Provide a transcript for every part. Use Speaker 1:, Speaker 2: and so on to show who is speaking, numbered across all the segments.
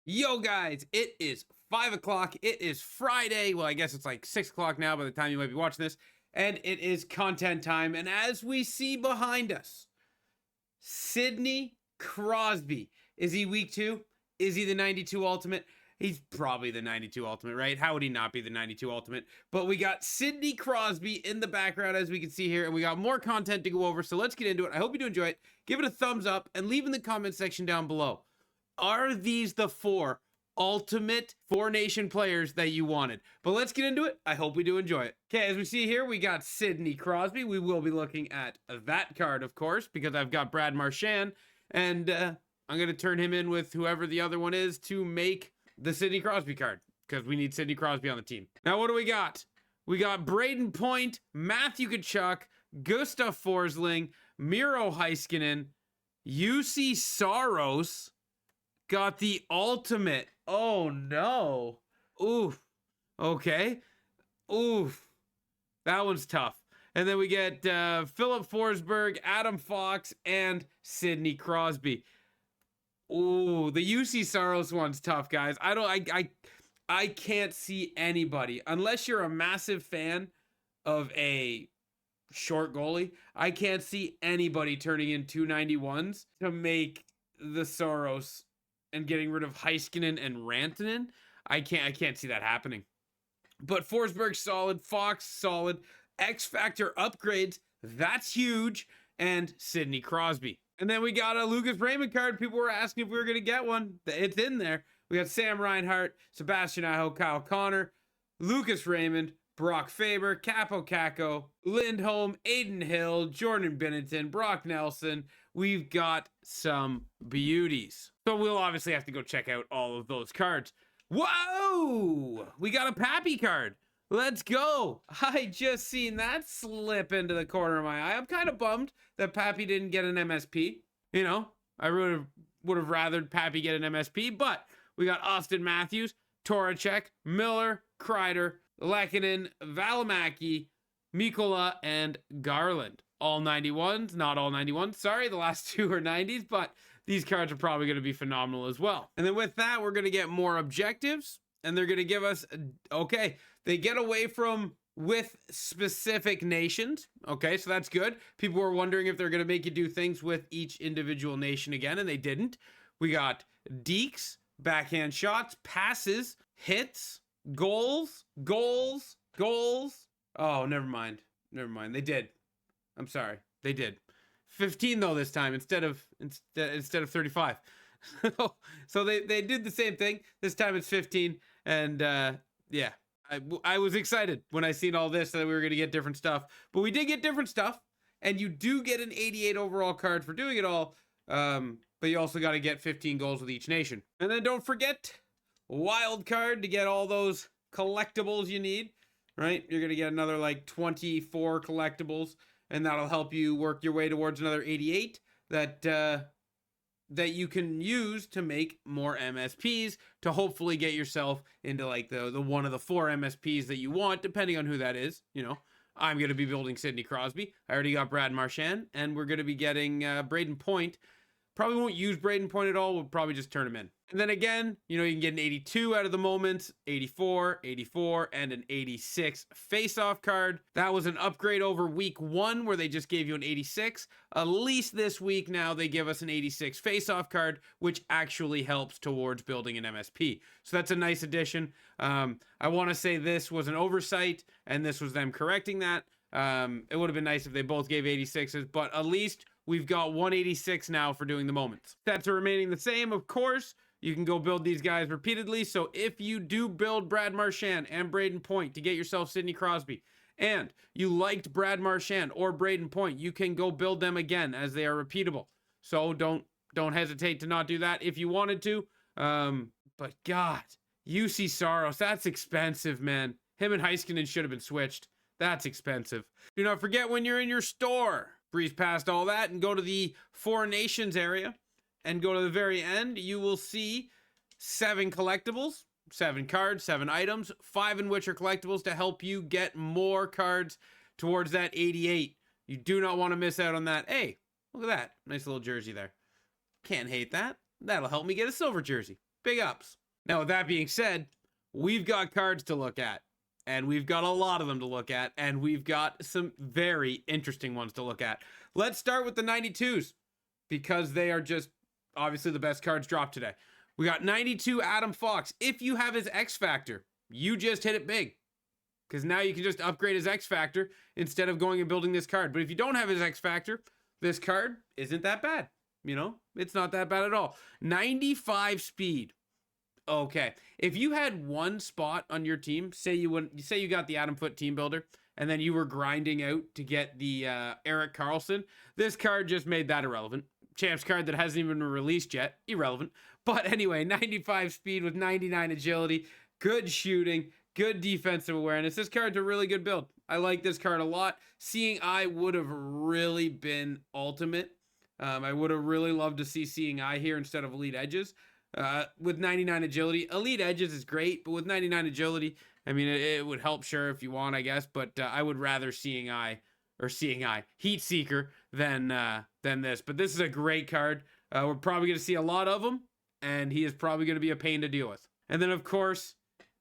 Speaker 1: Yo, guys, it is 5 o'clock. It is Friday. Well, I guess it's like 6 o'clock now by the time you might be watching this. And it is content time. And as we see behind us, Sidney Crosby. Is he week 2? Is he the 92 Ultimate? He's probably the 92 Ultimate, right? How would he not be the 92 Ultimate? But we got Sidney Crosby in the background, as we can see here. And we got more content to go over. So let's get into it. I hope you do enjoy it. Give it a thumbs up and leave in the comment section down below. Are these the 4 ultimate 4-nation players that you wanted? But let's get into it. I hope we do enjoy it. Okay, as we see here, we got Sidney Crosby. We will be looking at that card, of course, because I've got Brad Marchand, and I'm going to turn him in with whoever the other one is to make the Sidney Crosby card, because we need Sidney Crosby on the team. Now, what do we got? We got Braden Point, Matthew Tkachuk, Gustav Forsling, Miro Heiskanen, UC Saros, got the ultimate. Oh no. Oof. Okay. Oof. That one's tough. And then we get Philip Forsberg, Adam Fox, and Sidney Crosby. Ooh, the UC Saros one's tough, guys. I can't see anybody, unless you're a massive fan of a short goalie, I can't see anybody turning in 291s to make the Saros and getting rid of Heiskanen and Rantanen. I can't see that happening. But Forsberg solid, Fox solid, X Factor upgrades, that's huge, and Sidney Crosby. And then we got a Lucas Raymond card. People were asking if we were going to get one. It's in there. We got Sam Reinhart, Sebastian Aho, Kyle Connor, Lucas Raymond, Brock Faber, Capo Caco, Lindholm, Aiden Hill, Jordan Binnington, Brock Nelson. We've got some beauties. So we'll obviously have to go check out all of those cards. Whoa! We got a Pappy card. Let's go. I just seen that slip into the corner of my eye. I'm kind of bummed that Pappy didn't get an MSP. You know, I would have rathered Pappy get an MSP, but we got Austin Matthews, Toracek, Miller, Kreider, Lehkonen, Valimaki, Mikola, and Garland. All 91s, not all 91s. Sorry, the last 2 are 90s, but these cards are probably going to be phenomenal as well. And then with that, we're going to get more objectives, and they're going to give us, okay, they get away from with specific nations. Okay, so that's good. People were wondering if they're going to make you do things with each individual nation again, and they didn't. We got dekes, backhand shots, passes, hits, goals. Oh, never mind. They did. I'm sorry. They did. 15 though this time instead of 35. So they did the same thing. This time it's 15, and yeah. I was excited when I seen all this that we were going to get different stuff, but we did get different stuff, and you do get an 88 overall card for doing it all. But you also got to get 15 goals with each nation. And then don't forget wild card to get all those collectibles you need, right? You're going to get another like 24 collectibles, and that'll help you work your way towards another 88 that you can use to make more MSPs to hopefully get yourself into like the one of the 4 MSPs that you want, depending on who that is. You know, I'm going to be building Sidney Crosby. I already got Brad Marchand, and we're going to be getting Braden Point. Probably won't use Braden Point at all. We'll probably just turn him in. And then again, you know, you can get an 82 out of the moments, 84, 84, and an 86 face-off card. That was an upgrade over week 1 where they just gave you an 86. At least this week now they give us an 86 face-off card, which actually helps towards building an MSP. So that's a nice addition. I want to say this was an oversight, and this was them correcting that. It would have been nice if they both gave 86s, but at least we've got 186 now for doing the moments. Stats are remaining the same, of course. You can go build these guys repeatedly. So if you do build Brad Marchand and Braden Point to get yourself Sidney Crosby, and you liked Brad Marchand or Braden Point, you can go build them again as they are repeatable. So don't hesitate to not do that if you wanted to. But God, UC Saros, that's expensive, man. Him and Heiskanen should have been switched. That's expensive. Do not forget when you're in your store, breeze past all that and go to the 4 nations area and go to the very end. You will see 7 collectibles, 7 cards, 7 items, 5 in which are collectibles to help you get more cards towards that 88. You do not want to miss out on that. Hey, look at that. Nice little jersey there. Can't hate that. That'll help me get a silver jersey. Big ups. Now, with that being said, we've got cards to look at, and we've got a lot of them to look at, and we've got some very interesting ones to look at. Let's start with the 92s, because they are just obviously the best cards dropped today. We got 92 Adam Fox. If you have his X Factor, you just hit it big, because now you can just upgrade his X Factor instead of going and building this card. But if you don't have his X Factor, this card isn't that bad. You know, it's not that bad at all. 95 speed. Okay, if you had one spot on your team, say you got the Adam Foote team builder, and then you were grinding out to get the Erik Karlsson, this card just made that irrelevant. Champs card that hasn't even been released yet, irrelevant. But anyway, 95 speed with 99 agility, good shooting, good defensive awareness. This card's a really good build. I like this card a lot. Seeing Eye would have really been ultimate. I would have really loved to see Seeing Eye here instead of Elite Edges. With 99 agility, Elite Edges is great, but with 99 agility, I mean, it would help, sure, if you want, I guess, but I would rather Seeing Eye Heat Seeker than this. But this is a great card. We're probably going to see a lot of them, and he is probably going to be a pain to deal with. And then, of course,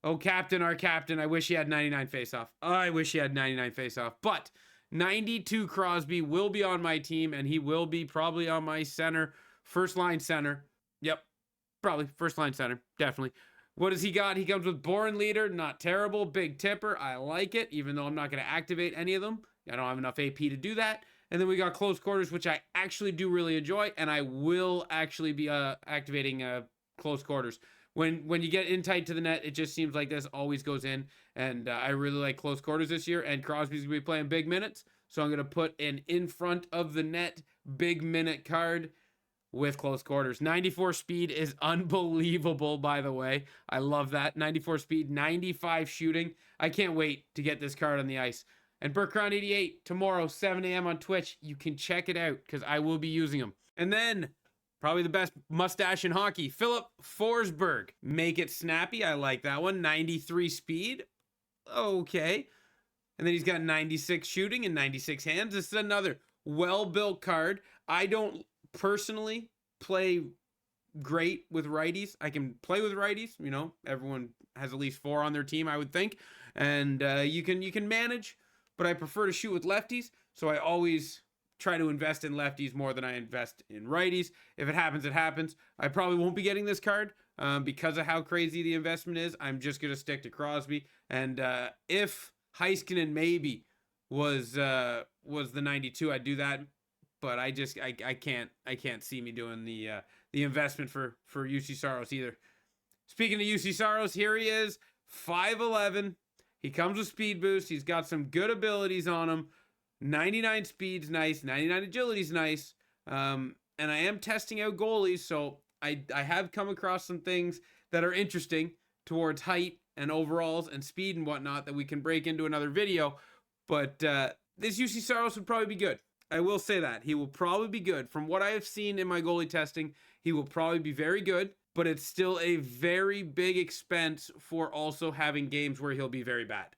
Speaker 1: oh, Captain, our Captain, I wish he had 99 face-off. I wish he had 99 face-off, but 92 Crosby will be on my team, and he will be probably on my center, first-line center. Yep, probably first-line center, definitely. What does he got? He comes with Born Leader, not terrible. Big Tipper, I like it, even though I'm not going to activate any of them. I don't have enough AP to do that. And then we got Close Quarters, which I actually do really enjoy, and I will actually be activating Close Quarters. When you get in tight to the net, it just seems like this always goes in, and I really like Close Quarters this year, and Crosby's going to be playing big minutes, so I'm going to put an in front of the net big minute card with Close Quarters. 94 speed is unbelievable, by the way. I love that. 94 speed, 95 shooting. I can't wait to get this card on the ice. And Burkround 88 tomorrow, 7 a.m. on Twitch. You can check it out because I will be using them. And then probably the best mustache in hockey, Philip Forsberg. Make it snappy. I like that one. 93 speed. Okay. And then he's got 96 shooting and 96 hands. This is another well-built card. I don't personally play great with righties. I can play with righties. You know, everyone has at least 4 on their team, I would think. And you can manage, but I prefer to shoot with lefties. So I always try to invest in lefties more than I invest in righties. If it happens, it happens. I probably won't be getting this card because of how crazy the investment is. I'm just going to stick to Crosby. And if Heiskanen maybe was the 92, I'd do that. But I can't see me doing the investment for UC Saros either. Speaking of UC Saros, here he is, 5'11". He comes with speed boost. He's got some good abilities on him. 99 speed's nice. 99 agility's nice. And I am testing out goalies, so I have come across some things that are interesting towards height and overalls and speed and whatnot that we can break into another video. But this UC Saros would probably be good. I will say that. He will probably be good. From what I have seen in my goalie testing, he will probably be very good, but it's still a very big expense for also having games where he'll be very bad,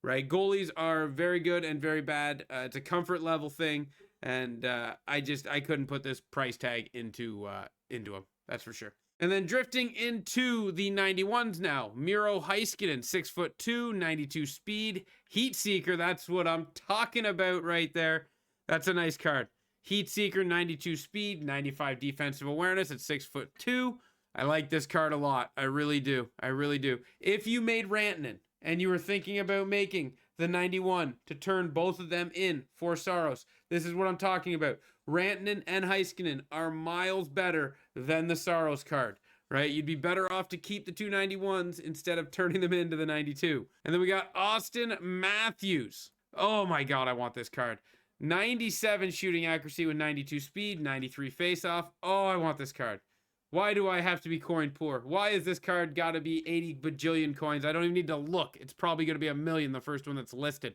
Speaker 1: right? Goalies are very good and very bad. It's a comfort level thing, and I couldn't put this price tag into him. That's for sure. And then drifting into the 91s now, Miro Heiskanen, 6'2", 92 speed, Heat Seeker. That's what I'm talking about right there. That's a nice card. Heat Seeker, 92 speed, 95 defensive awareness at 6'2". I like this card a lot. I really do. I really do. If you made Rantanen and you were thinking about making the 91 to turn both of them in for Saros, this is what I'm talking about. Rantanen and Heiskanen are miles better than the Saros card, right? You'd be better off to keep the 291s instead of turning them into the 92. And then we got Austin Matthews. Oh my God, I want this card. 97 shooting accuracy with 92 speed, 93 face-off. Oh, I want this card. Why do I have to be coin poor? Why is this card got to be 80 bajillion coins? I don't even need to look. It's probably going to be 1 million, the first one that's listed.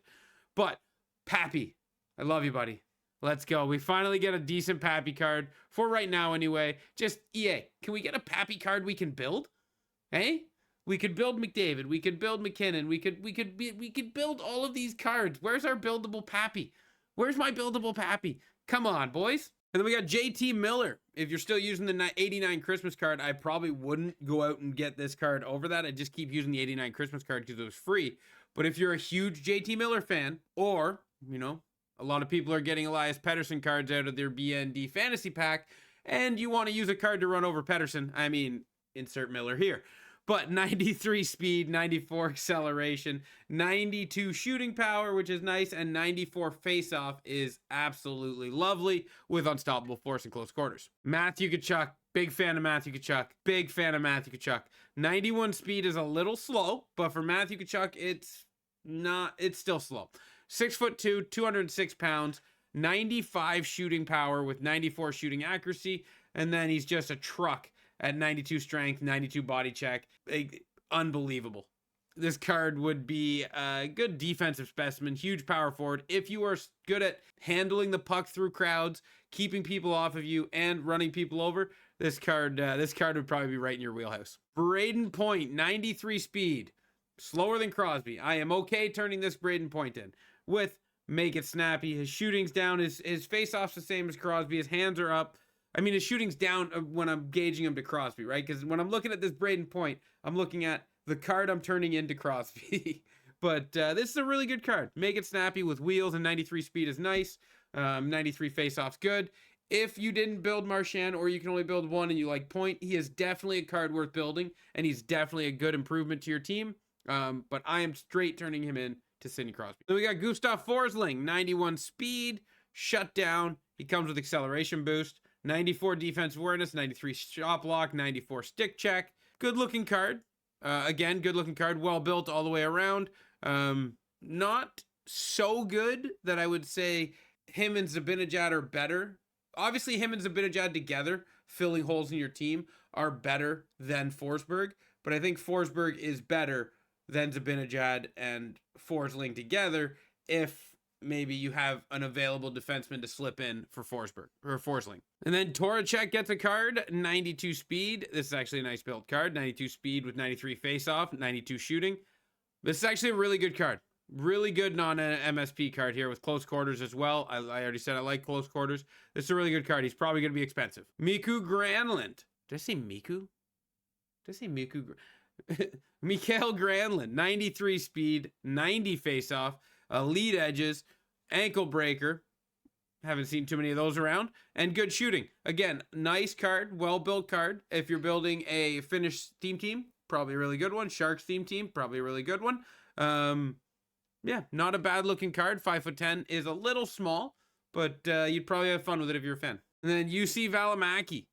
Speaker 1: But, Pappy, I love you, buddy. Let's go. We finally get a decent Pappy card, for right now anyway. Just, EA, can we get a Pappy card we can build? Hey? We could build McDavid. We could build McKinnon. We could build all of these cards. Where's our buildable Pappy? Where's my buildable Pappy? Come on, boys. And then we got JT Miller. If you're still using the 89 Christmas card, I probably wouldn't go out and get this card over that. I just keep using the 89 Christmas card because it was free. But if you're a huge JT Miller fan, or, you know, a lot of people are getting Elias Pettersson cards out of their BND fantasy pack, and you want to use a card to run over Pettersson, I mean, insert Miller here. But 93 speed, 94 acceleration, 92 shooting power, which is nice, and 94 face-off is absolutely lovely with unstoppable force in close quarters. Matthew Tkachuk, big fan of Matthew Tkachuk. Big fan of Matthew Tkachuk. 91 speed is a little slow, but for Matthew Tkachuk, it's still slow. 6'2", 206 pounds, 95 shooting power with 94 shooting accuracy, and then he's just a truck at 92 strength, 92 body check. Unbelievable. This card would be a good defensive specimen, huge power forward. If you are good at handling the puck through crowds, keeping people off of you, and running people over, this card would probably be right in your wheelhouse. Braden Point, 93 speed. Slower than Crosby. I am okay turning this Braden Point in with make it snappy. His shooting's down. His face-off's the same as Crosby. His hands are up. I mean, his shooting's down when I'm gauging him to Crosby, right? Because when I'm looking at this Braden Point, I'm looking at the card I'm turning into Crosby. But this is a really good card. Make it snappy with wheels, and 93 speed is nice. 93 face-off's good. If you didn't build Marchand, or you can only build one and you like Point, he is definitely a card worth building, and he's definitely a good improvement to your team. But I am straight turning him in to Sidney Crosby. Then we got Gustav Forsling, 91 speed, shut down. He comes with acceleration boost. 94 defense awareness, 93 shot block, 94 stick check. Good looking card. Again, good looking card. Well built all the way around. Not so good that I would say him and Zibanejad are better. Obviously, him and Zibanejad together, filling holes in your team, are better than Forsberg. But I think Forsberg is better than Zibanejad and Forsling together if maybe you have an available defenseman to slip in for Forsberg or Forsling. And then Toracek gets a card, 92 speed. This is actually a nice build card. 92 speed with 93 face-off, 92 shooting. This is actually a really good card. Really good non-MSP card here with close quarters as well. I already said I like close quarters. This is a really good card. He's probably going to be expensive. Mikko Granlund. Did I say Miku? Did I say Miku? Mikael Granlund, 93 speed, 90 face-off, elite edges, ankle breaker. Haven't seen too many of those around. And good shooting. Again, nice card, well-built card. If you're building a Finnish team, probably a really good one. Sharks team, probably a really good one. Yeah, not a bad-looking card. 5'10" is a little small, but you'd probably have fun with it if you're a fan. And then UC Valimaki.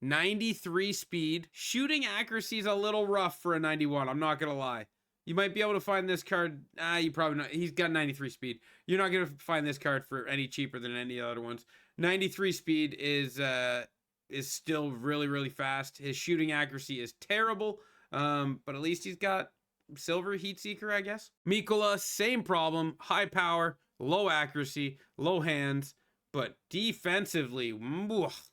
Speaker 1: 93 speed. Shooting accuracy is a little rough for a 91. I'm not going to lie. You might be able to find this card. You probably not. He's got 93 speed. You're not going to find this card for any cheaper than any other ones. 93 speed is still really, really fast. His shooting accuracy is terrible. But at least he's got silver heat seeker, I guess. Mikkola, same problem. High power, low accuracy, low hands. But defensively,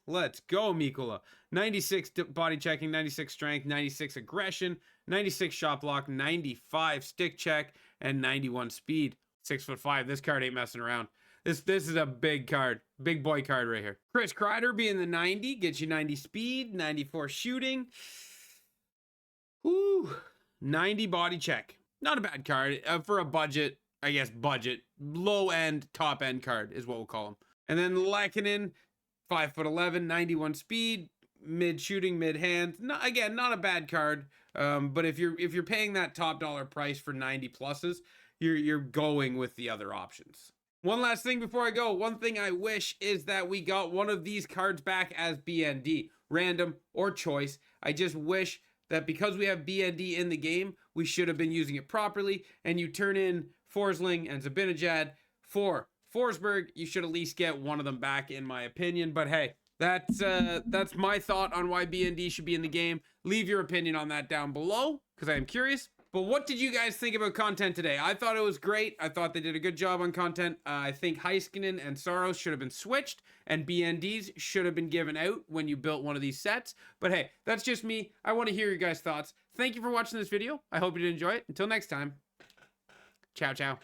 Speaker 1: let's go, Mikkola. 96 body checking, 96 strength, 96 aggression, 96 shot block, 95 stick check, and 91 speed. 6'5". This card ain't messing around. This is a big card. Big boy card right here. Chris Kreider being the 90, gets you 90 speed, 94 shooting. Whew. 90 body check. Not a bad card. For a budget, I guess budget. Low-end, top-end card is what we'll call him. And then Lehkonen, 5'11", 91 speed, mid shooting, mid hands. Again, not a bad card. But if you're paying that top dollar price for 90 pluses, you're going with the other options. One last thing before I go. One thing I wish is that we got one of these cards back as BND, random or choice. I just wish that because we have BND in the game, we should have been using it properly. And you turn in Forsling and Zibanejad for Forsberg, you should at least get one of them back, in my opinion. But hey, that's my thought on why BND should be in the game. Leave your opinion on that down below, because I am curious. But what did you guys think about content today? I thought it was great. I thought they did a good job on content. I think Heiskanen and Saros should have been switched, and BNDs should have been given out when you built one of these sets. But hey, that's just me. I want to hear your guys' thoughts. Thank you for watching this video. I hope you did enjoy it. Until next time, ciao, ciao.